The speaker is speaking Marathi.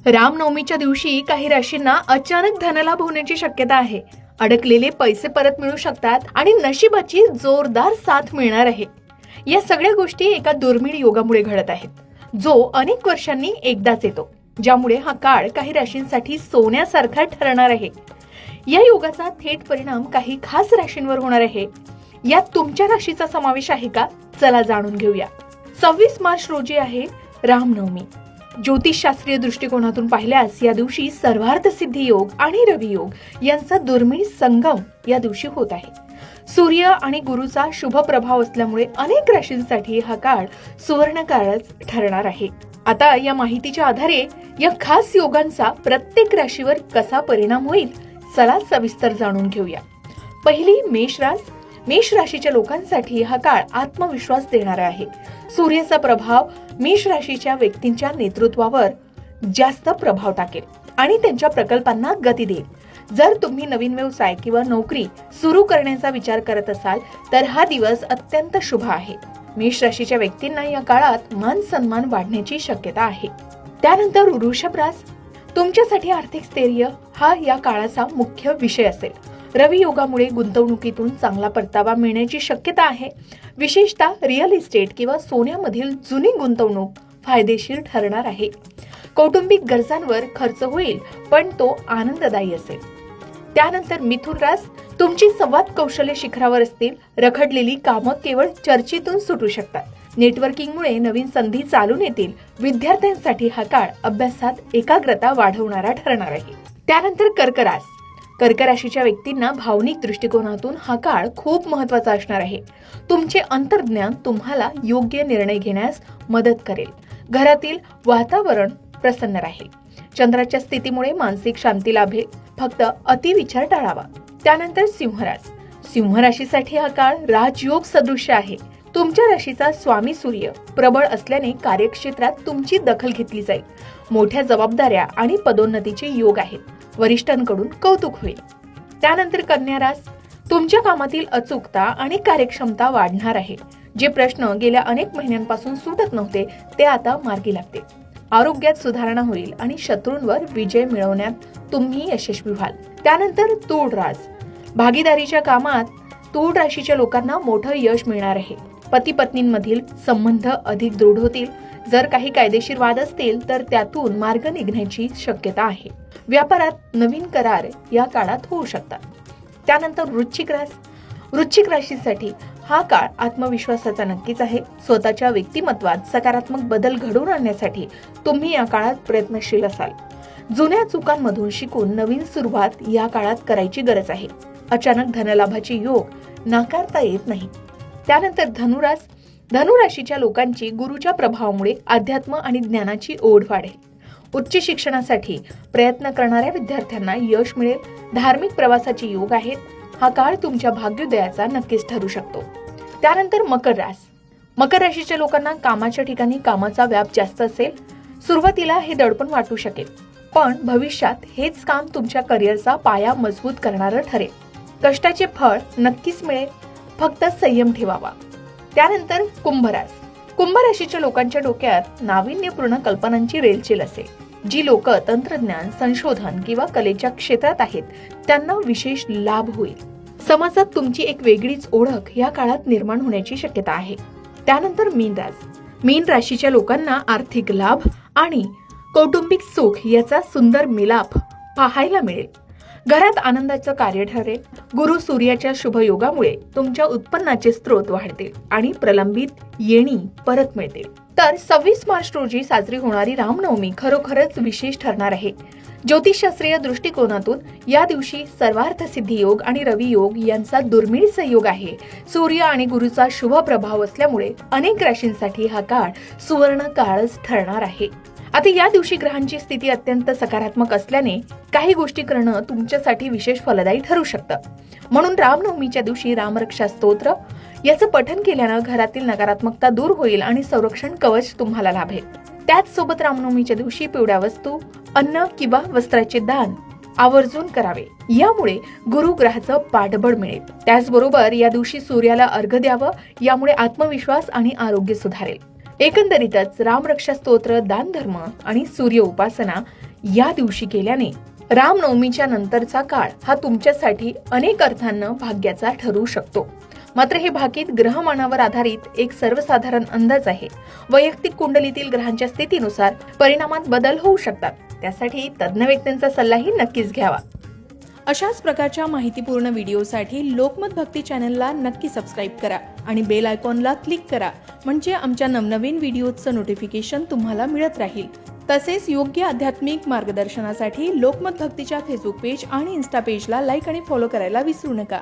रामनवमीच्या दिवशी काही राशींना अचानक धनलाभ होण्याची शक्यता आहे. अडकलेले पैसे परत मिळू शकतात आणि नशिबाची जोरदार साथ मिळणार आहे. या सगळ्या गोष्टी एका दुर्मिळ योगामुळे घडत आहेत, जो अनेक वर्षांनी एकदाच येतो, ज्यामुळे हा काळ काही राशींसाठी सोन्यासारखा ठरणार आहे. या योगाचा थेट परिणाम काही खास राशींवर होणार आहे. यात तुमच्या राशीचा समावेश आहे का? चला जाणून घेऊया. 26 मार्च रोजी आहे रामनवमी. ज्योतिषशास्त्रीय दृष्टिकोनातून पाहिल्यास या दिवशी सर्वार्थ सिद्धी योग आणि रवी योग यांचा दुर्मिळ संगम या दिवशी होत आहे. सूर्य आणि गुरुचा शुभ प्रभाव असल्यामुळे अनेक राशींसाठी हा काळ सुवर्ण काळच ठरणार आहे. आता या माहितीच्या आधारे या खास योगांचा प्रत्येक राशीवर कसा परिणाम होईल, चला सविस्तर जाणून घेऊया. पहिली मेष राशीच्या लोकांसाठी हा काळ आत्मविश्वास देणारा आहे. सूर्याचा प्रभाव मेष राशीच्या व्यक्तींच्या नेतृत्वावर जास्त प्रभाव टाकेल आणि त्यांच्या प्रकल्पांना गती देईल. जर तुम्ही नवीन व्यवसाय किंवा नोकरी सुरू करण्याचा विचार करत असाल तर हा दिवस अत्यंत शुभ आहे. मेष राशीच्या व्यक्तींना या काळात मान सन्मान वाढण्याची शक्यता आहे. त्यानंतर वृषभ रास, तुमच्यासाठी आर्थिक स्थैर्य हा या काळाचा मुख्य विषय असेल. रवी योगामुळे गुंतवणुकीतून चांगला परतावा मिळण्याची शक्यता आहे. विशेषतः रिअल इस्टेट किंवा सोन्यामधील जुनी गुंतवणूक फायदेशीर ठरणार आहे. कौटुंबिक गरजांवर खर्च होईल, पण तो आनंददायी असेल. त्यानंतर मिथुन रास, तुमची संवाद कौशल्य शिखरावर असतील. रखडलेली कामं केवळ चर्चेतून सुटू शकतात. नेटवर्किंगमुळे नवीन संधी चालून येतील. विद्यार्थ्यांसाठी हा काळ अभ्यासात एकाग्रता वाढवणारा ठरणार आहे. त्यानंतर कर्क राशीच्या व्यक्तींना भावनिक दृष्टिकोनातून हा काळ खूप महत्वाचा असणार आहे. तुमचे अंतर्ज्ञान तुम्हाला योग्य निर्णय घेण्यास मदत करेल. घरातील वातावरण प्रसन्न राहील. चंद्राच्या स्थितीमुळे मानसिक शांती लाभेल. फक्त अतिविचार टाळावा. त्यानंतर सिंह राशीसाठी हा काळ राजयोग सदृश्य आहे. तुमच्या राशीचा स्वामी सूर्य प्रबळ असल्याने कार्यक्षेत्रात तुमची दखल घेतली जाईल. मोठ्या जबाबदाऱ्या आणि पदोन्नतीचे योग आहेत. वरिष्ठांकडून कौतुक होईल. त्यानंतर कन्या रास, तुमच्या कामातील अचूकता आणि कार्यक्षमता वाढणार आहे. जे प्रश्न गेल्या अनेक महिन्यांपासून सुटत नव्हते ते आता मार्गी लागतील. आरोग्यात सुधारणा होईल आणि शत्रूंवर विजय मिळवण्यात तुम्ही यशस्वी व्हाल. त्यानंतर तुळ रास, भागीदारीच्या कामात तुळ राशीच्या लोकांना मोठं यश मिळणार आहे. पती पत्नींमधील संबंध अधिक दृढ होतील. जर काही कायदेशीर वाद असतील तर त्यातून मार्ग निघण्याची शक्यता आहे. व्यापारात नवीन करार या काळात होऊ शकतात. त्यानंतर वृश्चिक राशीसाठी हा काळ आत्मविश्वासाचा नक्कीच आहे. स्वतःच्या व्यक्तिमत्वात सकारात्मक बदल घडवून आणण्यासाठी तुम्ही या काळात प्रयत्नशील असाल. जुन्या चुकांमधून शिकून नवीन सुरुवात या काळात करायची गरज आहे. अचानक धनलाभाचे योग नाकारता येत नाही. त्यानंतर धनुराशीच्या लोकांची गुरुच्या प्रभावामुळे अध्यात्म आणि ज्ञानाची ओढ वाढेल. उच्च शिक्षणासाठी प्रयत्न करणाऱ्या विद्यार्थ्यांना यश मिळेल. धार्मिक प्रवासाचे योग आहेत. हा काळ तुमच्या भाग्योदयाचा नक्कीच ठरू शकतो. त्यानंतर मकर राशीच्या लोकांना कामाच्या ठिकाणी कामाचा व्याप जास्त असेल. सुरुवातीला हे दडपण वाटू शकेल, पण भविष्यात हेच काम तुमच्या करिअरचा पाया मजबूत करणारं ठरेल. कष्टाचे फळ नक्कीच मिळेल. फक्त संयम ठेवावा. त्यानंतर कुंभ राशीच्या लोकांच्या डोक्यात नाविन्यपूर्ण कल्पनांची रेलचेल असेल. जी लोक तंत्रज्ञान, संशोधन किंवा कलेच्या क्षेत्रात आहेत त्यांना विशेष लाभ होईल. समाजात तुमची एक वेगळीच ओळख या काळात निर्माण होण्याची शक्यता आहे. त्यानंतर मीन राशीच्या लोकांना आर्थिक लाभ आणि कौटुंबिक सुख याचा सुंदर मिलाप पाहायला मिळेल. घरात आनंदाचं कार्य ठरेल. गुरु सूर्याच्या शुभ योगामुळे तुमच्या उत्पन्नाचे स्रोत वाढतील आणि प्रलंबित येणी परत मिळतील. तर 26 मार्च रोजी साजरी होणारी रामनवमी खरोखरच विशेष ठरणार आहे. ज्योतिषशास्त्रीय दृष्टिकोनातून या दिवशी सर्वार्थ सिद्धी योग आणि रवी योग यांचा दुर्मिळ संयोग आहे. सूर्य आणि गुरुचा शुभ प्रभाव असल्यामुळे अनेक राशींसाठी हा काळ सुवर्ण काळच ठरणार आहे. आता या दिवशी ग्रहांची स्थिती अत्यंत सकारात्मक असल्याने काही गोष्टी करणं तुमच्यासाठी विशेष फलदायी ठरू शकतं. म्हणून रामनवमीच्या दिवशी रामरक्षा स्तोत्र याचं पठण केल्यानं घरातील नकारात्मकता दूर होईल आणि संरक्षण कवच तुम्हाला लाभेल. त्याच सोबत रामनवमीच्या दिवशी पिवळ्या वस्तू, अन्न किंवा वस्त्राचे दान आवर्जून करावे. यामुळे गुरुग्रहाचं पाठबळ मिळेल. त्याचबरोबर या दिवशी सूर्याला अर्घ्य द्यावं. यामुळे आत्मविश्वास आणि आरोग्य सुधारेल. एकंदरीतच रामरक्षा स्तोत्र, दानधर्म आणि सूर्य उपासना या दिवशी केल्याने रामनवमीच्या नंतरचा काळ हा तुमच्यासाठी अनेक अर्थानं भाग्याचा ठरू शकतो. मात्र हे भाकीत ग्रहमानावर आधारित एक सर्वसाधारण अंदाज आहे. वैयक्तिक कुंडलीतील ग्रहांच्या स्थितीनुसार परिणामात बदल होऊ शकतात. त्यासाठी तज्ञ व्यक्तींचा सल्लाही नक्कीच घ्यावा. अशाच प्रकारच्या माहितीपूर्ण व्हिडिओसाठी लोकमत भक्ती चॅनलला नक्की सबस्क्राईब करा आणि बेल आयकॉनला क्लिक करा, म्हणजे आमच्या नवनवीन व्हिडिओचं नोटिफिकेशन तुम्हाला मिळत राहील. तसेच योग्य आध्यात्मिक मार्गदर्शनासाठी लोकमत भक्तीच्या फेसबुक पेज आणि इन्स्टा पेजला लाईक आणि फॉलो करायला विसरू नका.